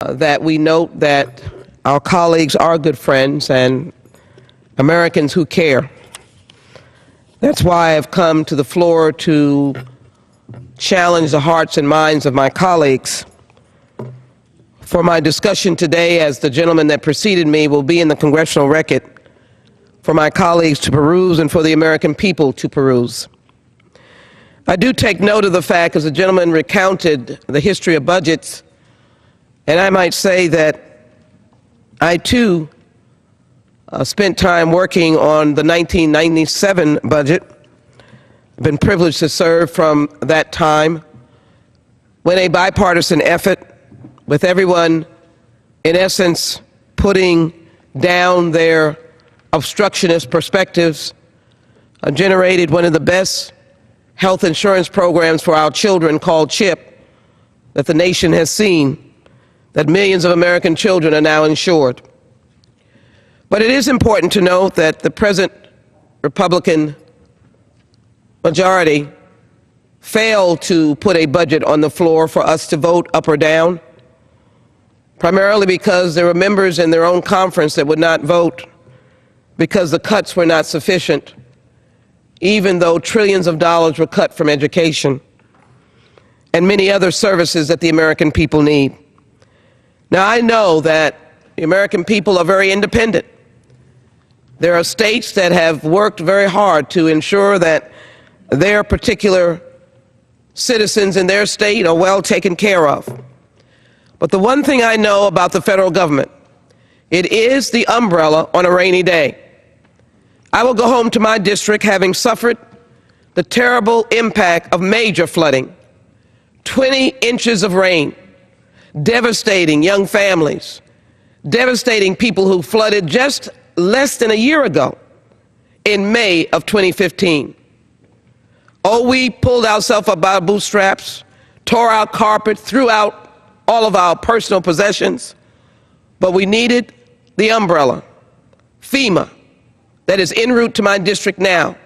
that we note that our colleagues are good friends and Americans who care. That's why I've come to the floor to challenge the hearts and minds of my colleagues. For my discussion today, as the gentleman that preceded me will be in the congressional record, for my colleagues to peruse and for the American people to peruse. I do take note of the fact, as the gentleman recounted the history of budgets, and I might say that I too spent time working on the 1997 budget. I've been privileged to serve from that time when a bipartisan effort with everyone, in essence, putting down their obstructionist perspectives, generated one of the best health insurance programs for our children called CHIP that the nation has seen, that millions of American children are now insured. But it is important to note that the present Republican majority failed to put a budget on the floor for us to vote up or down, primarily because there were members in their own conference that would not vote because the cuts were not sufficient, even though trillions of dollars were cut from education and many other services that the American people need. Now, I know that the American people are very independent. There are states that have worked very hard to ensure that their particular citizens in their state are well taken care of. But the one thing I know about the federal government, it is the umbrella on a rainy day. I will go home to my district having suffered the terrible impact of major flooding, 20 inches of rain, devastating young families, devastating people who flooded just less than a year ago in May of 2015. Oh, we pulled ourselves up by our bootstraps, tore out carpet, threw out all of our personal possessions, but we needed the umbrella, FEMA, that is en route to my district now,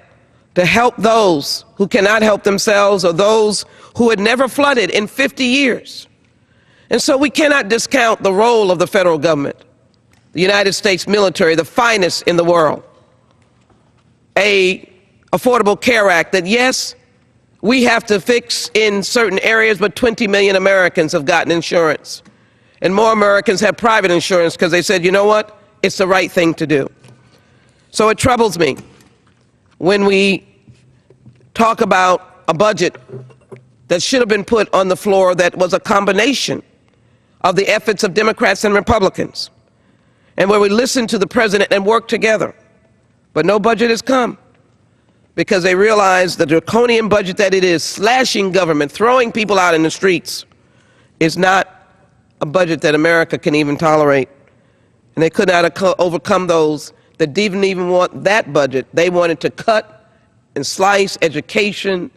to help those who cannot help themselves or those who had never flooded in 50 years. And so we cannot discount the role of the federal government, the United States military, the finest in the world. A Affordable Care Act that, yes, we have to fix in certain areas, but 20 million Americans have gotten insurance. And more Americans have private insurance because they said, you know what, it's the right thing to do. So it troubles me when we talk about a budget that should have been put on the floor that was a combination of the efforts of Democrats and Republicans, and where we listen to the president and work together. But no budget has come because they realize the draconian budget that it is, slashing government, throwing people out in the streets, is not a budget that America can even tolerate. And they could not overcome those that didn't even want that budget. They wanted to cut and slice education,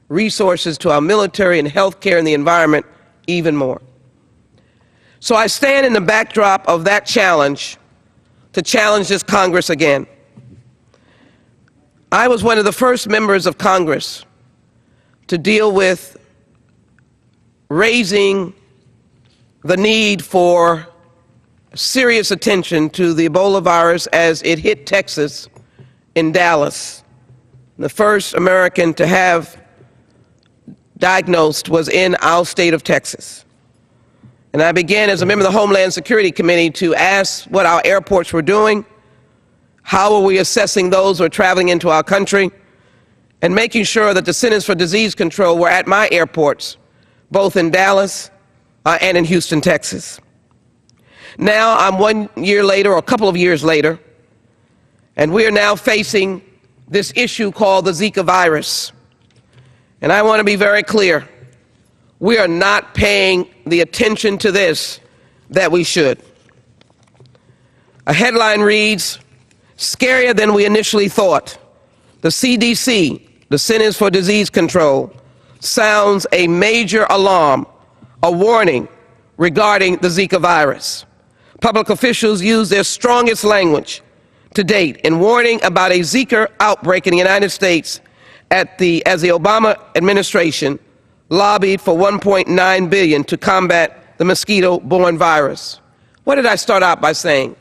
resources to our military and health care and the environment even more. So I stand in the backdrop of that challenge to challenge this Congress again. I was one of the first members of Congress to deal with raising the need for serious attention to the Ebola virus as it hit Texas in Dallas. The first American to have diagnosed was in our state of Texas. And I began as a member of the Homeland Security Committee to ask what our airports were doing, how were we assessing those who are traveling into our country, and making sure that the Centers for Disease Control were at my airports, both in Dallas and in Houston, Texas. Now I'm 1 year later, or a couple of years later, and we are now facing this issue called the Zika virus. And I want to be very clear. We are not paying the attention to this that we should. A headline reads, "Scarier than we initially thought. The CDC, the Centers for Disease Control, sounds a major alarm, a warning regarding the Zika virus. Public officials use their strongest language to date in warning about a Zika outbreak in the United States as the Obama administration lobbied for $1.9 billion to combat the mosquito-borne virus. What did I start out by saying?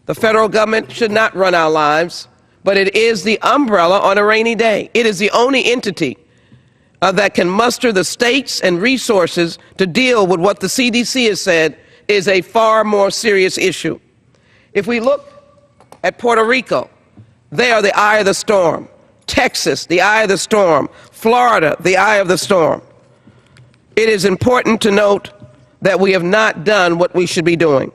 The federal government should not run our lives, but it is the umbrella on a rainy day. It is the only entity that can muster the states and resources to deal with what the CDC has said is a far more serious issue. If we look at Puerto Rico, they are the eye of the storm. Texas, the eye of the storm. Florida, the eye of the storm. It is important to note that we have not done what we should be doing.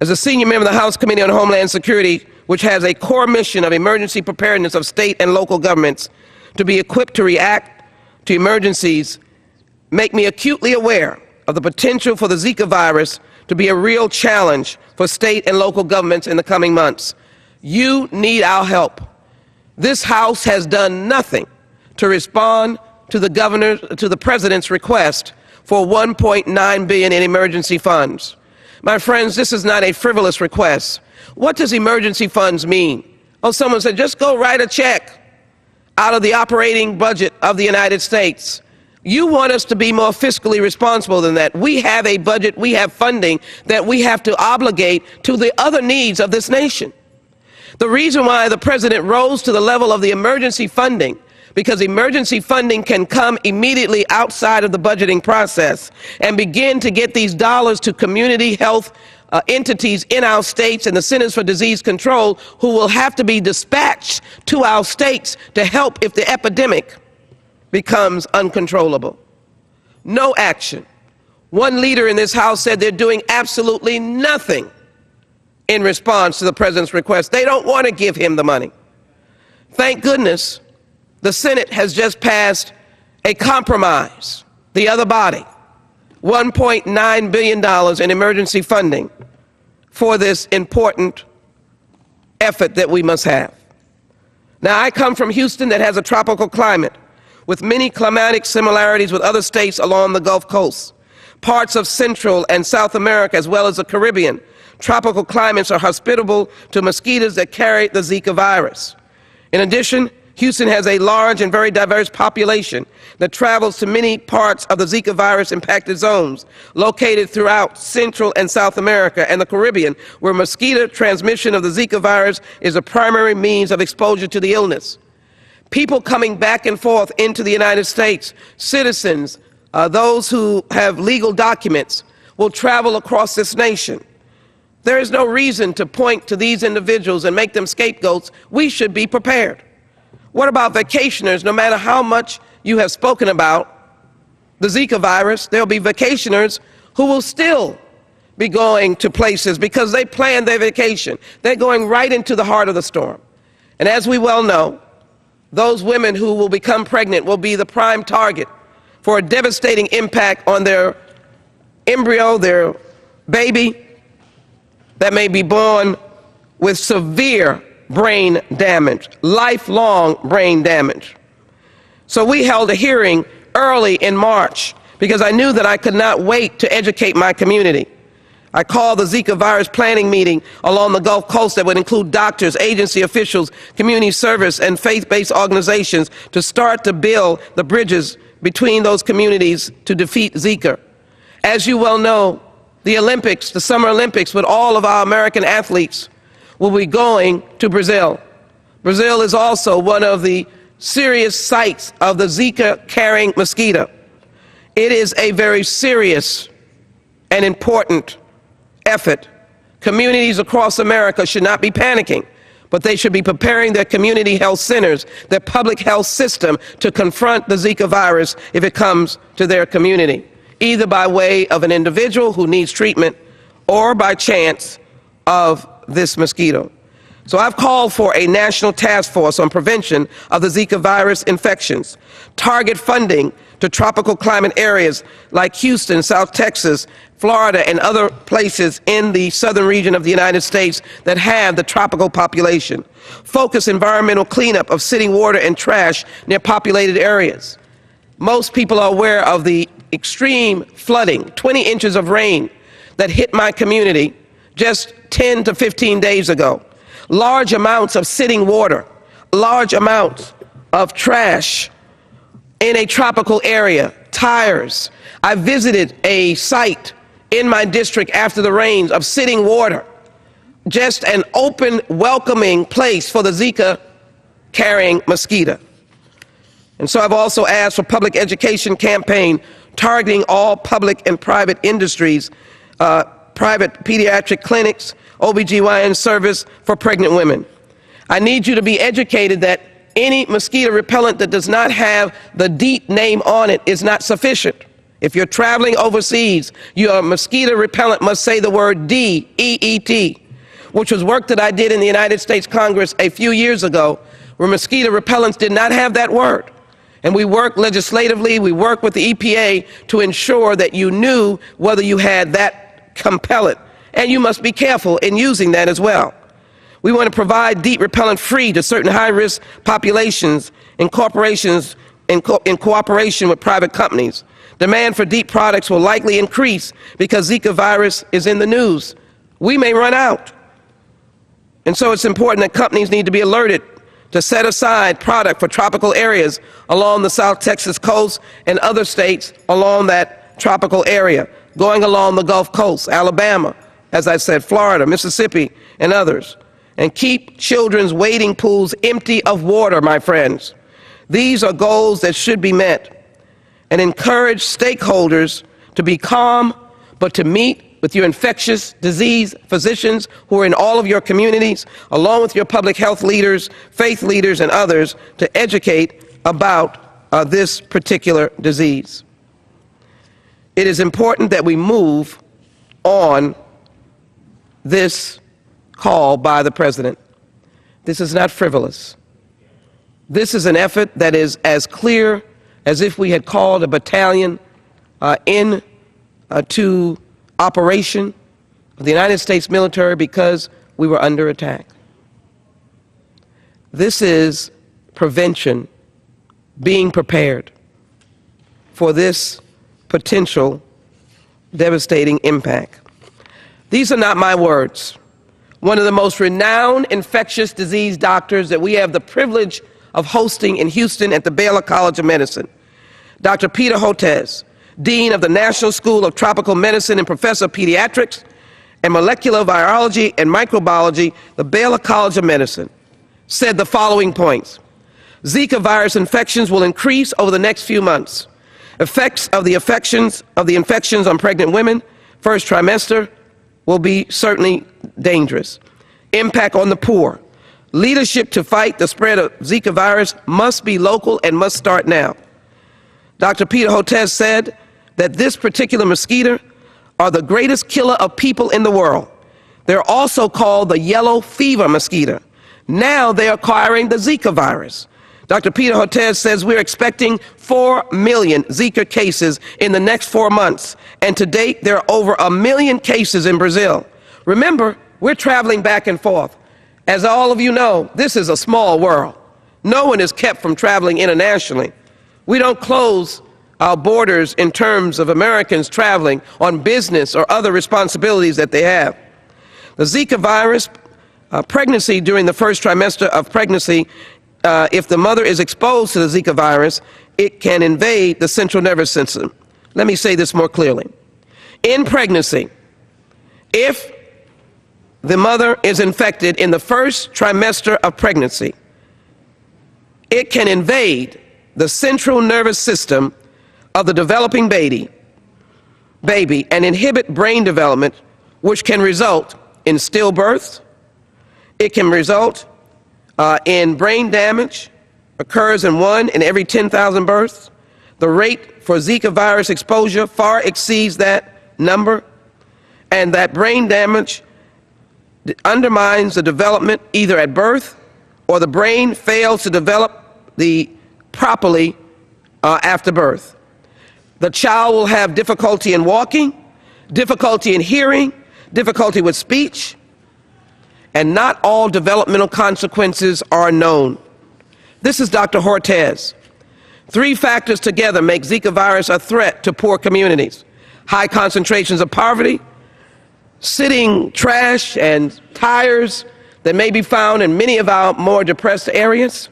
As a senior member of the House Committee on Homeland Security, which has a core mission of emergency preparedness of state and local governments to be equipped to react to emergencies, make me acutely aware of the potential for the Zika virus to be a real challenge for state and local governments in the coming months. You need our help. This House has done nothing to respond to the President's request for $1.9 billion in emergency funds. My friends, this is not a frivolous request. What does emergency funds mean? Oh, someone said, just go write a check out of the operating budget of the United States. You want us to be more fiscally responsible than that. We have a budget, we have funding that we have to obligate to the other needs of this nation. The reason why the President rose to the level of the emergency funding, because emergency funding can come immediately outside of the budgeting process and begin to get these dollars to community health entities in our states and the Centers for Disease Control, who will have to be dispatched to our states to help if the epidemic becomes uncontrollable. No action. One leader in this House said they're doing absolutely nothing in response to the President's request. They don't want to give him the money. Thank goodness the Senate has just passed a compromise, the other body, $1.9 billion in emergency funding for this important effort that we must have. Now, I come from Houston that has a tropical climate with many climatic similarities with other states along the Gulf Coast. Parts of Central and South America, as well as the Caribbean, tropical climates are hospitable to mosquitoes that carry the Zika virus. In addition, Houston has a large and very diverse population that travels to many parts of the Zika virus impacted zones located throughout Central and South America and the Caribbean, where mosquito transmission of the Zika virus is a primary means of exposure to the illness. People coming back and forth into the United States, citizens, those who have legal documents, will travel across this nation. There is no reason to point to these individuals and make them scapegoats. We should be prepared. What about vacationers? No matter how much you have spoken about the Zika virus, there'll be vacationers who will still be going to places because they planned their vacation. They're going right into the heart of the storm. And as we well know, those women who will become pregnant will be the prime target for a devastating impact on their embryo, their baby, that may be born with severe brain damage, lifelong brain damage. So we held a hearing early in March because I knew that I could not wait to educate my community. I called the Zika virus planning meeting along the Gulf Coast that would include doctors, agency officials, community service, and faith-based organizations to start to build the bridges between those communities to defeat Zika. As you well know, the Olympics, the Summer Olympics, with all of our American athletes, will be going to Brazil. Brazil is also one of the serious sites of the Zika-carrying mosquito. It is a very serious and important effort. Communities across America should not be panicking, but they should be preparing their community health centers, their public health system, to confront the Zika virus if it comes to their community, either by way of an individual who needs treatment or by chance of this mosquito. So I've called for a national task force on prevention of the Zika virus infections, target funding to tropical climate areas like Houston, South Texas, Florida, and other places in the southern region of the United States that have the tropical population. Focus environmental cleanup of city water and trash near populated areas. Most people are aware of the extreme flooding, 20 inches of rain that hit my community just 10 to 15 days ago. Large amounts of sitting water, large amounts of trash, in a tropical area, tires. I visited a site in my district after the rains of sitting water, just an open, welcoming place for the Zika carrying mosquito. And so I've also asked for public education campaign targeting all public and private industries, private pediatric clinics, OBGYN service for pregnant women. I need you to be educated that any mosquito repellent that does not have the DEET name on it is not sufficient. If you're traveling overseas, your mosquito repellent must say the word DEET, which was work that I did in the United States Congress a few years ago, where mosquito repellents did not have that word. And we worked legislatively, we worked with the EPA to ensure that you knew whether you had that compellent. And you must be careful in using that as well. We want to provide DEET repellent free to certain high-risk populations and corporations in cooperation with private companies. Demand for DEET products will likely increase because Zika virus is in the news. We may run out. And so it's important that companies need to be alerted to set aside product for tropical areas along the South Texas coast and other states along that tropical area, going along the Gulf Coast, Alabama, as I said, Florida, Mississippi, and others. And keep children's wading pools empty of water, my friends. These are goals that should be met. And encourage stakeholders to be calm, but to meet with your infectious disease physicians who are in all of your communities, along with your public health leaders, faith leaders, and others, to educate about this particular disease. It is important that we move on this call by the President. This is not frivolous. This is an effort that is as clear as if we had called a battalion to operation of the United States military because we were under attack. This is prevention, being prepared for this potential devastating impact. These are not my words. One of the most renowned infectious disease doctors that we have the privilege of hosting in Houston at the Baylor College of Medicine, Dr. Peter Hotez, Dean of the National School of Tropical Medicine and Professor of Pediatrics and Molecular Virology and Microbiology, the Baylor College of Medicine, said the following points. Zika virus infections will increase over the next few months. Effects of the infections on pregnant women, first trimester, will be certainly dangerous. Impact on the poor. Leadership to fight the spread of Zika virus must be local and must start now. Dr. Peter Hotez said that this particular mosquito are the greatest killer of people in the world. They're also called the yellow fever mosquito. Now they're acquiring the Zika virus. Dr. Peter Hotez says we're expecting 4 million Zika cases in the next 4 months. And to date, there are over 1 million cases in Brazil. Remember, we're traveling back and forth. As all of you know, this is a small world. No one is kept from traveling internationally. We don't close our borders in terms of Americans traveling on business or other responsibilities that they have. The Zika virus, pregnancy during the first trimester of pregnancy, if the mother is exposed to the Zika virus, it can invade the central nervous system. Let me say this more clearly. In pregnancy, if the mother is infected in the first trimester of pregnancy, it can invade the central nervous system of the developing baby and inhibit brain development, which can result in stillbirth. It can result in brain damage, occurs in 1 in every 10,000 births. The rate for Zika virus exposure far exceeds that number, and that brain damage undermines the development either at birth or the brain fails to develop properly after birth. The child will have difficulty in walking, difficulty in hearing, difficulty with speech, and not all developmental consequences are known. This is Dr. Hotez. 3 factors together make Zika virus a threat to poor communities. High concentrations of poverty, sitting trash and tires that may be found in many of our more depressed areas,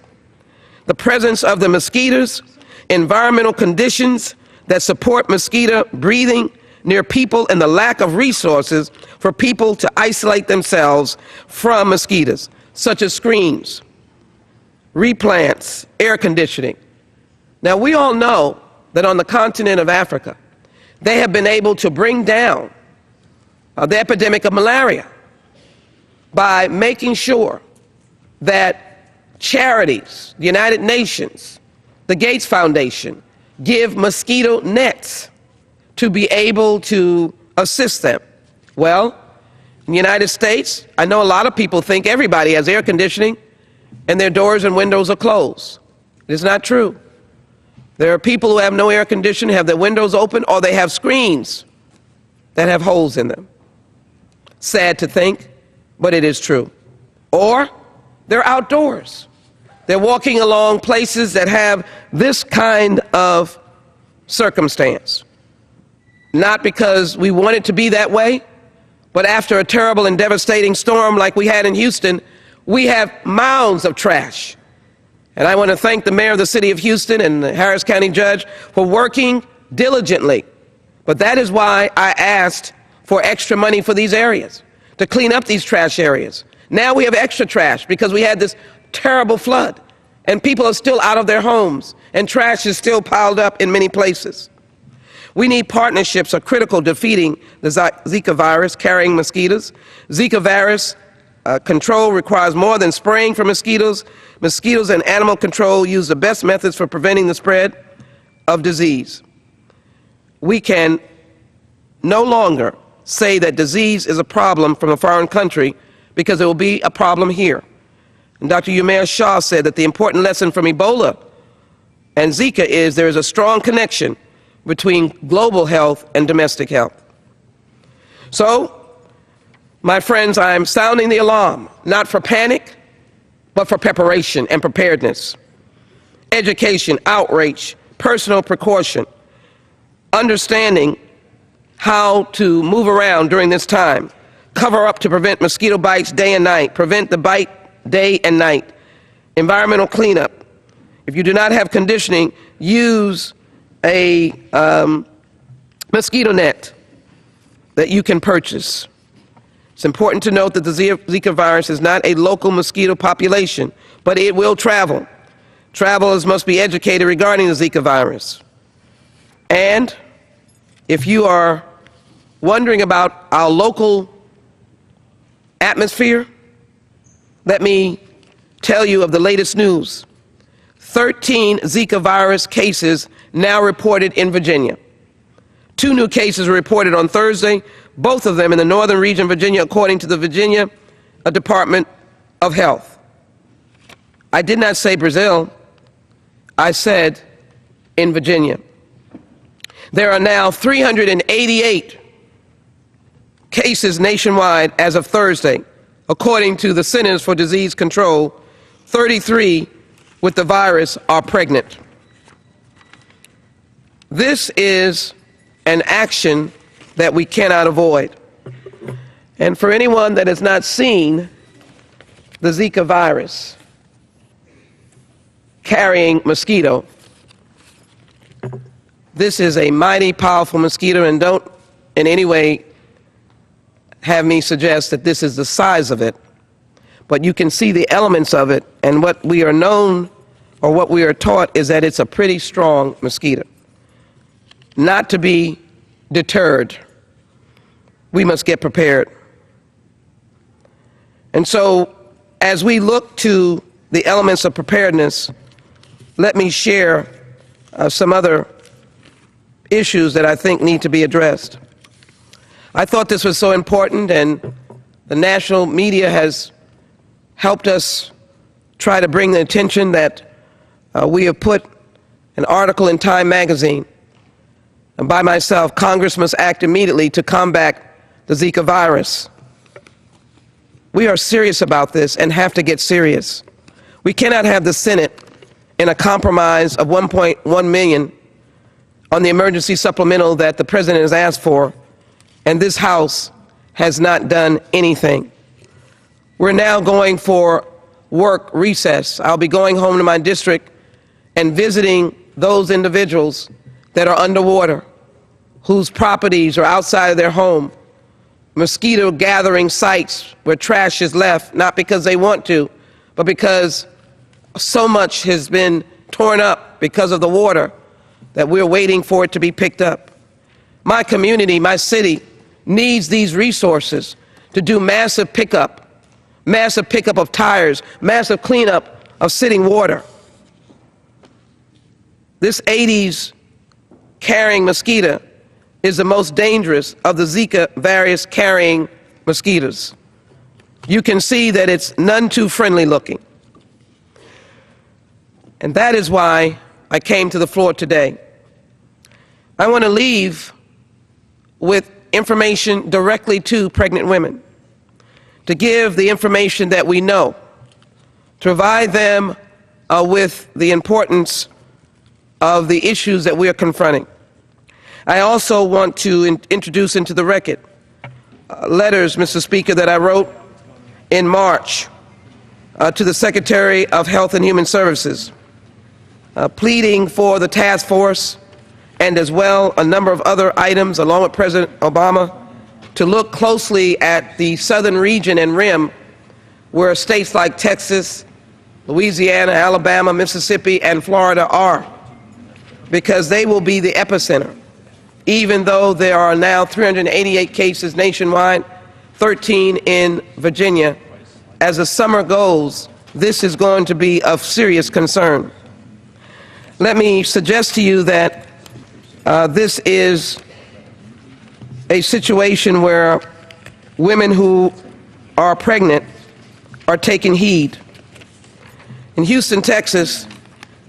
the presence of the mosquitoes, environmental conditions that support mosquito breeding near people, and the lack of resources for people to isolate themselves from mosquitoes, such as screens, replants, air conditioning. Now, we all know that on the continent of Africa, they have been able to bring down the epidemic of malaria by making sure that charities, the United Nations, the Gates Foundation, give mosquito nets to be able to assist them. Well, in the United States, I know a lot of people think everybody has air conditioning and their doors and windows are closed. It's not true. There are people who have no air conditioning, have their windows open, or they have screens that have holes in them. Sad to think, but it is true. Or they're outdoors. They're walking along places that have this kind of circumstance. Not because we want it to be that way, but after a terrible and devastating storm like we had in Houston, we have mounds of trash. And I want to thank the mayor of the city of Houston and the Harris County judge for working diligently. But that is why I asked for extra money for these areas, to clean up these trash areas. Now we have extra trash because we had this terrible flood, and people are still out of their homes, and trash is still piled up in many places. We need partnerships are critical to defeating the Zika virus carrying mosquitoes. Zika virus control requires more than spraying for mosquitoes. Mosquitoes and animal control use the best methods for preventing the spread of disease. We can no longer say that disease is a problem from a foreign country, because it will be a problem here. And Dr. Umair Shah said that the important lesson from Ebola and Zika is there is a strong connection between global health and domestic health. So, my friends, I'm sounding the alarm, not for panic, but for preparation and preparedness. Education, outreach, personal precaution, understanding how to move around during this time, cover up to prevent mosquito bites day and night, prevent the bite day and night, environmental cleanup. If you do not have conditioning, use a mosquito net that you can purchase. It's important to note that the Zika virus is not a local mosquito population, but it will travel. Travelers must be educated regarding the Zika virus. And if you are wondering about our local atmosphere, let me tell you of the latest news. 13 Zika virus cases now reported in Virginia. 2 new cases were reported on Thursday, both of them in the northern region of Virginia, according to the Virginia Department of Health. I did not say Brazil, I said in Virginia. There are now 388 cases nationwide as of Thursday, according to the Centers for Disease Control. 33 with the virus are pregnant. This is an action that we cannot avoid. And for anyone that has not seen the Zika virus carrying mosquito, this is a mighty powerful mosquito, and don't in any way have me suggest that this is the size of it, but you can see the elements of it, and what we are known, or what we are taught, is that it's a pretty strong mosquito. Not to be deterred, we must get prepared. And so, as we look to the elements of preparedness, let me share some other issues that I think need to be addressed. I thought this was so important, and the national media has helped us try to bring the attention that we have put an article in Time magazine, and by myself, Congress must act immediately to combat the Zika virus. We are serious about this and have to get serious. We cannot have the Senate in a compromise of $1.1 million on the emergency supplemental that the President has asked for, and this House has not done anything. We're now going for work recess. I'll be going home to my district and visiting those individuals that are underwater, whose properties are outside of their home, mosquito gathering sites where trash is left, not because they want to, but because so much has been torn up because of the water that we're waiting for it to be picked up. My community, my city, needs these resources to do massive pickup of tires, massive cleanup of sitting water. This Aedes carrying mosquito is the most dangerous of the Zika virus carrying mosquitoes. You can see that it's none too friendly looking. And that is why I came to the floor today. I want to leave with information directly to pregnant women, to give the information that we know, to provide them with the importance of the issues that we are confronting. I also want to introduce into the record letters, Mr. Speaker, that I wrote in March to the Secretary of Health and Human Services, pleading for the task force and as well a number of other items along with President Obama to look closely at the southern region and rim where states like Texas, Louisiana, Alabama, Mississippi, and Florida are, because they will be the epicenter. Even though there are now 388 cases nationwide, 13 in Virginia, as the summer goes, this is going to be of serious concern. Let me suggest to you that this is a situation where women who are pregnant are taking heed. In Houston, Texas,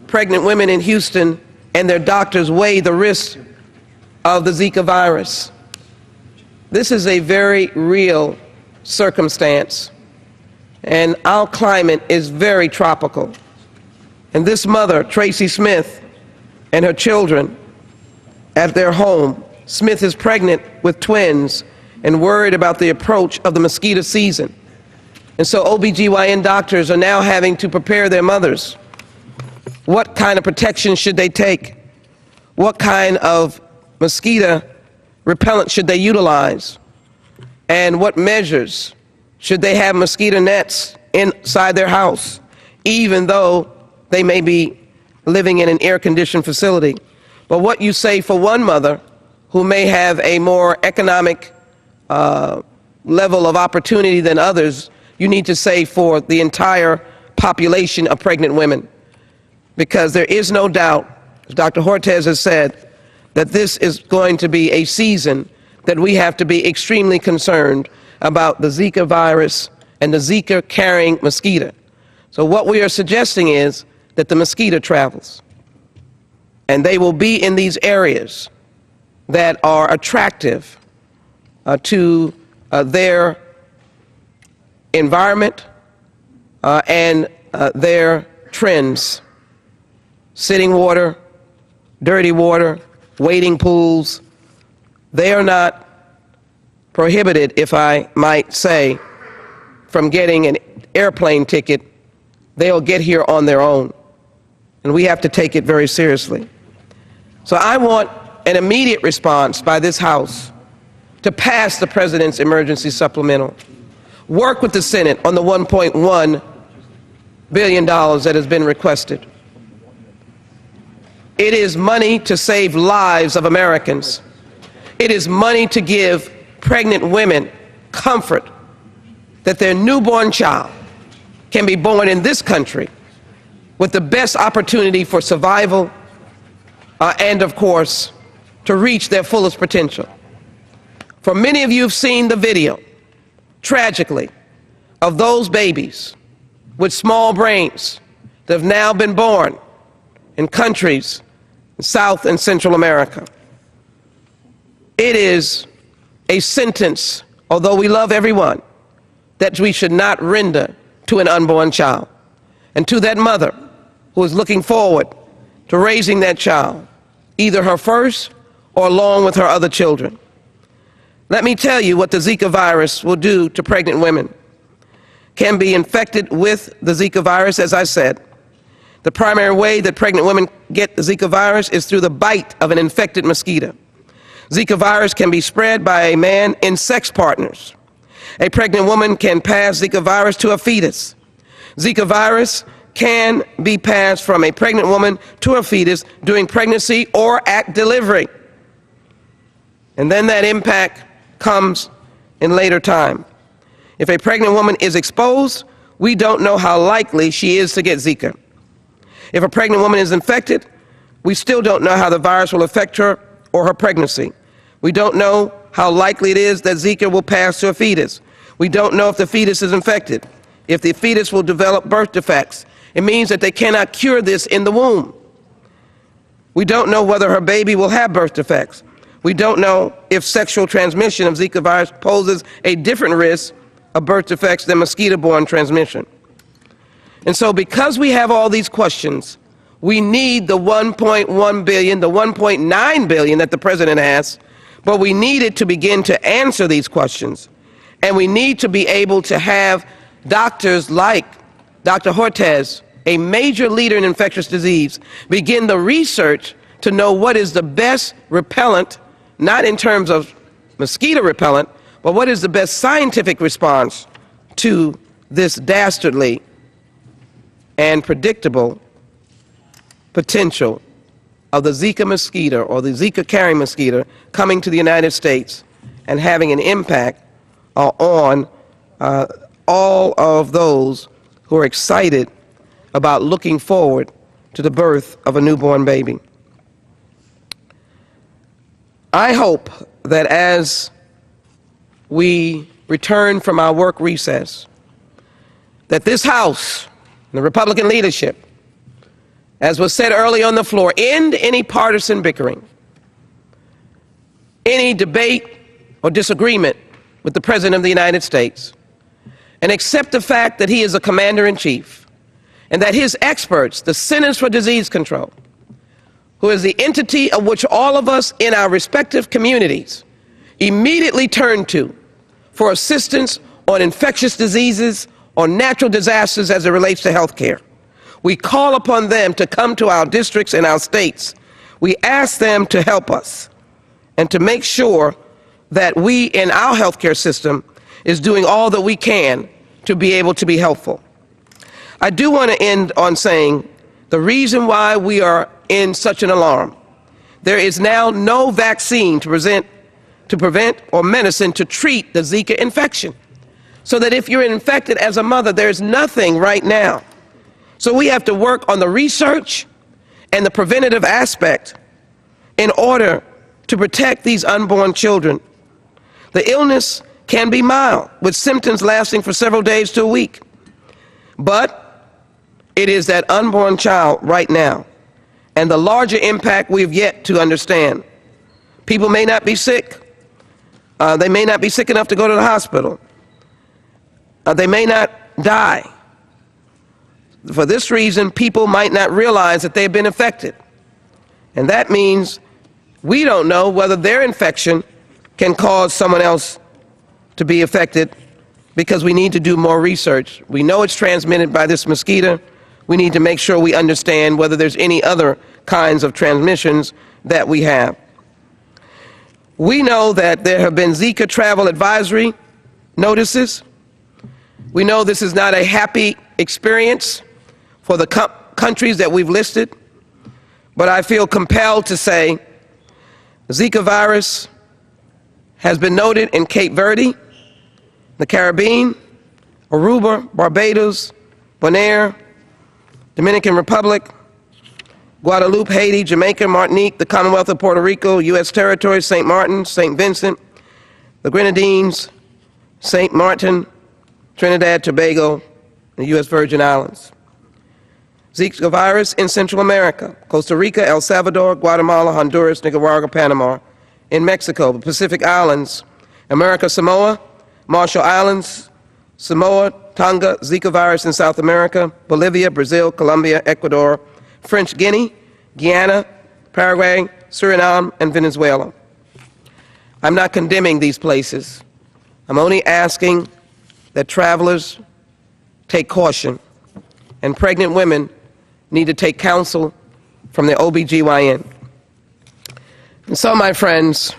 pregnant women in Houston and their doctors weigh the risk of the Zika virus. This is a very real circumstance, and our climate is very tropical. And this mother, Tracy Smith, and her children at their home, Smith is pregnant with twins and worried about the approach of the mosquito season. And so OBGYN doctors are now having to prepare their mothers. What kind of protection should they take? What kind of mosquito repellent should they utilize? And what measures should they have mosquito nets inside their house, even though they may be living in an air-conditioned facility? But what you say for one mother who may have a more economic level of opportunity than others, you need to say for the entire population of pregnant women. Because there is no doubt, as Dr. Hortez has said, that this is going to be a season that we have to be extremely concerned about the Zika virus and the Zika carrying mosquito. So what we are suggesting is that the mosquito travels, and they will be in these areas that are attractive to their environment and their trends. Sitting water, dirty water, wading pools, they are not prohibited, if I might say, from getting an airplane ticket. They'll get here on their own, and we have to take it very seriously. So I want an immediate response by this House to pass the President's emergency supplemental, work with the Senate on the $1.1 billion that has been requested. It is money to save lives of Americans. It is money to give pregnant women comfort that their newborn child can be born in this country with the best opportunity for survival and, of course, to reach their fullest potential. For many of you have seen the video, tragically, of those babies with small brains that have now been born in countries in South and Central America. It is a sentence, although we love everyone, that we should not render to an unborn child. And to that mother who is looking forward to raising that child, either her first or along with her other children. Let me tell you what the Zika virus will do to pregnant women. Can be infected with the Zika virus, as I said. The primary way that pregnant women get the Zika virus is through the bite of an infected mosquito. Zika virus can be spread by a man in sex partners. A pregnant woman can pass Zika virus to a fetus. Zika virus can be passed from a pregnant woman to a fetus during pregnancy or at delivery. And then that impact comes in later time. If a pregnant woman is exposed, we don't know how likely she is to get Zika. If a pregnant woman is infected, we still don't know how the virus will affect her or her pregnancy. We don't know how likely it is that Zika will pass to a fetus. We don't know if the fetus is infected, if the fetus will develop birth defects. It means that they cannot cure this in the womb. We don't know whether her baby will have birth defects. We don't know if sexual transmission of Zika virus poses a different risk of birth defects than mosquito-borne transmission. And so because we have all these questions, we need the $1.1 billion, the $1.9 billion that the president has, but we need it to begin to answer these questions. And we need to be able to have doctors like Dr. Hortez, a major leader in infectious disease, begin the research to know what is the best repellent, not in terms of mosquito repellent, but what is the best scientific response to this dastardly and predictable potential of the Zika mosquito or the Zika carrying mosquito coming to the United States and having an impact on all of those who are excited about looking forward to the birth of a newborn baby. I hope that as we return from our work recess, that this House, the Republican leadership, as was said early on the floor, end any partisan bickering, any debate or disagreement with the President of the United States, and accept the fact that he is a commander-in-chief and that his experts, the Centers for Disease Control, who is the entity of which all of us in our respective communities immediately turn to for assistance on infectious diseases, on natural disasters as it relates to health care. We call upon them to come to our districts and our states. We ask them to help us and to make sure that we in our healthcare system is doing all that we can to be able to be helpful. I do want to end on saying the reason why we are in such an alarm. There is now no vaccine to prevent or medicine to treat the Zika infection. So that if you're infected as a mother, there's nothing right now. So we have to work on the research and the preventative aspect in order to protect these unborn children. The illness can be mild, with symptoms lasting for several days to a week. But it is that unborn child right now, and the larger impact we've yet to understand. People may not be sick. They may not be sick enough to go to the hospital. They may not die. For this reason, people might not realize that they've been infected. And that means we don't know whether their infection can cause someone else to be affected, because we need to do more research. We know it's transmitted by this mosquito. We need to make sure we understand whether there's any other kinds of transmissions that we have. We know that there have been Zika travel advisory notices. We know this is not a happy experience for the countries that we've listed, but I feel compelled to say Zika virus has been noted in Cape Verde, the Caribbean, Aruba, Barbados, Bonaire, Dominican Republic, Guadeloupe, Haiti, Jamaica, Martinique, the Commonwealth of Puerto Rico, U.S. territories, St. Martin, St. Vincent, the Grenadines, St. Martin, Trinidad, Tobago, and U.S. Virgin Islands. Zika virus in Central America, Costa Rica, El Salvador, Guatemala, Honduras, Nicaragua, Panama, in Mexico, the Pacific Islands, America, Samoa, Marshall Islands, Samoa, Tonga, Zika virus in South America, Bolivia, Brazil, Colombia, Ecuador, French Guinea, Guyana, Paraguay, Suriname, and Venezuela. I'm not condemning these places. I'm only asking that travelers take caution, and pregnant women need to take counsel from the OBGYN. And so, my friends,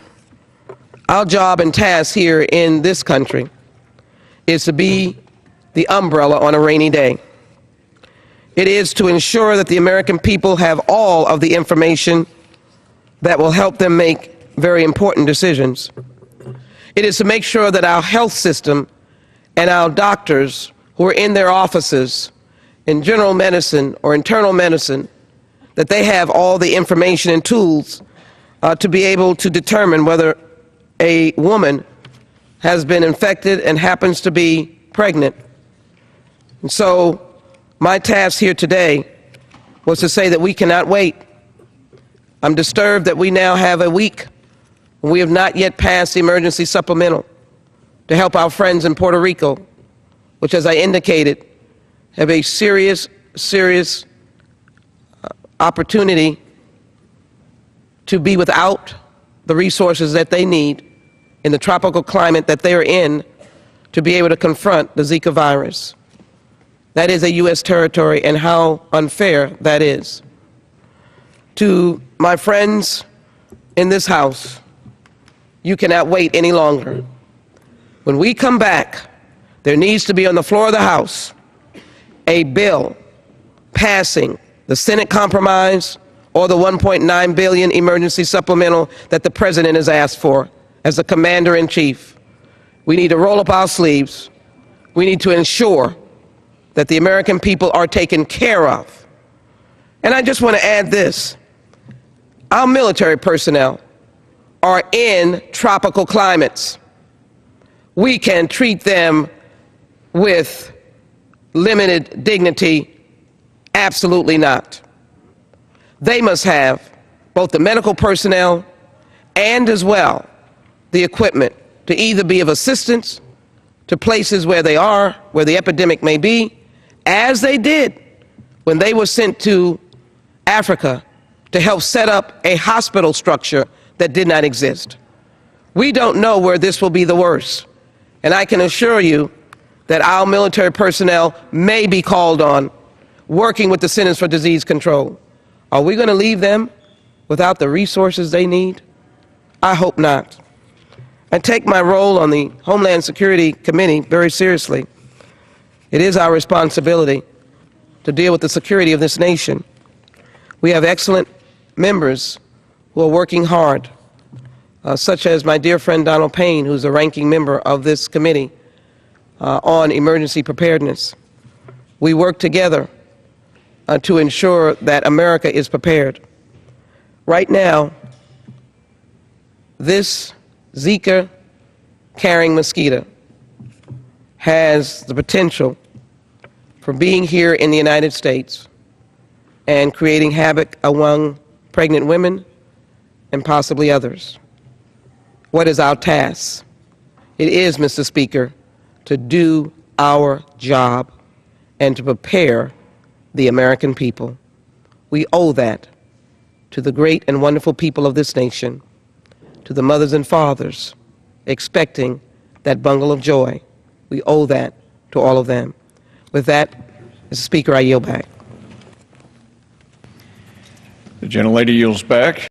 our job and task here in this country is to be the umbrella on a rainy day. It is to ensure that the American people have all of the information that will help them make very important decisions. It is to make sure that our health system and our doctors who are in their offices in general medicine or internal medicine, that they have all the information and tools to be able to determine whether a woman has been infected and happens to be pregnant. And so my task here today was to say that we cannot wait. I'm disturbed that we now have a week when we have not yet passed the emergency supplemental to help our friends in Puerto Rico, which, as I indicated, have a serious opportunity to be without the resources that they need in the tropical climate that they are in to be able to confront the Zika virus. That is a U.S. territory, and how unfair that is. To my friends in this House, you cannot wait any longer. When we come back, there needs to be on the floor of the House a bill passing the Senate compromise or the $1.9 billion emergency supplemental that the President has asked for as the Commander-in-Chief. We need to roll up our sleeves. We need to ensure that the American people are taken care of. And I just want to add this. Our military personnel are in tropical climates. We can treat them with limited dignity? Absolutely not. They must have both the medical personnel and as well the equipment to either be of assistance to places where they are, where the epidemic may be, as they did when they were sent to Africa to help set up a hospital structure that did not exist. We don't know where this will be the worst, and I can assure you that our military personnel may be called on working with the Centers for Disease Control. Are we going to leave them without the resources they need? I hope not. I take my role on the Homeland Security Committee very seriously. It is our responsibility to deal with the security of this nation. We have excellent members who are working hard, such as my dear friend Donald Payne, who's a ranking member of this committee on emergency preparedness. We work together to ensure that America is prepared. Right now, this Zika carrying mosquito has the potential for being here in the United States and creating havoc among pregnant women and possibly others. What is our task? It is, Mr. Speaker, to do our job and to prepare the American people. We owe that to the great and wonderful people of this nation, to the mothers and fathers expecting that bundle of joy. We owe that to all of them. With that, Mr. Speaker, I yield back. The gentlelady yields back.